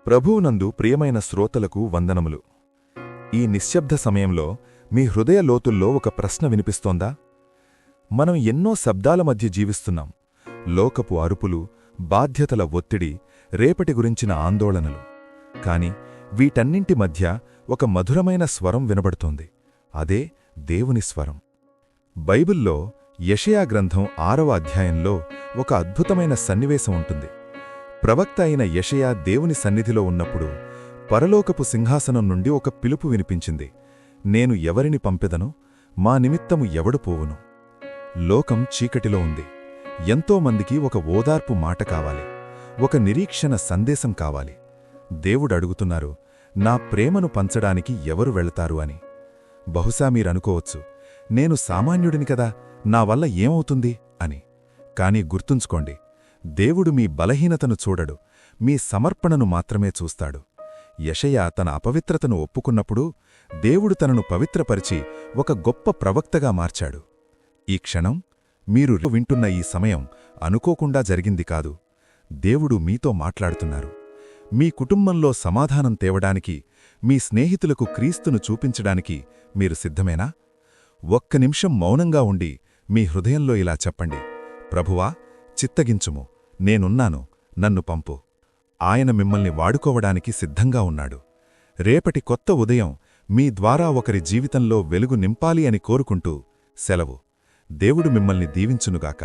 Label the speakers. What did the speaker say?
Speaker 1: ప్రభువునందు ప్రియమైన శ్రోతలకు వందనములు. ఈ నిశ్శబ్ద సమయంలో మీ హృదయ లోతుల్లో ఒక ప్రశ్న వినిపిస్తోందా? మనం ఎన్నో శబ్దాల మధ్య జీవిస్తున్నాం. లోకపు అరుపులు, బాధ్యతల ఒత్తిడి, రేపటి గురించిన ఆందోళనలు. కాని వీటన్నింటి మధ్య ఒక మధురమైన స్వరం వినబడుతోంది. అదే దేవుని స్వరం. బైబిల్లో యెషయా గ్రంథం 6వ అధ్యాయంలో ఒక అద్భుతమైన సన్నివేశం ఉంటుంది. ప్రవక్త అయిన యెషయా దేవుని సన్నిధిలో ఉన్నప్పుడు పరలోకపు సింహాసనం నుండి ఒక పిలుపు వినిపించింది. నేను ఎవరిని పంపెదను? మా నిమిత్తము ఎవడు పోవును? లోకం చీకటిలో ఉంది. ఎంతోమందికి ఒక ఓదార్పు మాట కావాలి, ఒక నిరీక్షణ సందేశం కావాలి. దేవుడడుగుతున్నారు, నా ప్రేమను పంచడానికి ఎవరు వెళతారు అని. బహుశా మీరనుకోవచ్చు, నేను సామాన్యుడిని కదా, నా వల్ల ఏమవుతుంది అని. కాని గుర్తుంచుకోండి, దేవుడు మీ బలహీనతను చూడడు, మీ సమర్పణను మాత్రమే చూస్తాడు. యెషయా తన అపవిత్రతను ఒప్పుకున్నప్పుడు దేవుడు తనను పవిత్రపరిచి ఒక గొప్ప ప్రవక్తగా మార్చాడు. ఈ క్షణం, మీరు వింటున్న ఈ సమయం అనుకోకుండా జరిగింది కాదు. దేవుడు మీతో మాట్లాడుతున్నారు. మీ కుటుంబంలో సమాధానం తేవడానికి, మీ స్నేహితులకు క్రీస్తును చూపించడానికి మీరు సిద్ధమేనా? ఒక్క నిమిషం మౌనంగా ఉండి మీ హృదయంలో ఇలా చెప్పండి, ప్రభువా, చిత్తగించుము, నేనున్నాను, నన్ను పంపు. ఆయన మిమ్మల్ని వాడుకోవడానికి సిద్ధంగా ఉన్నాడు. రేపటి కొత్త ఉదయం మీ ద్వారా ఒకరి జీవితంలో వెలుగు నింపాలి అని కోరుకుంటూ సెలవు. దేవుడు మిమ్మల్ని దీవించునుగాక.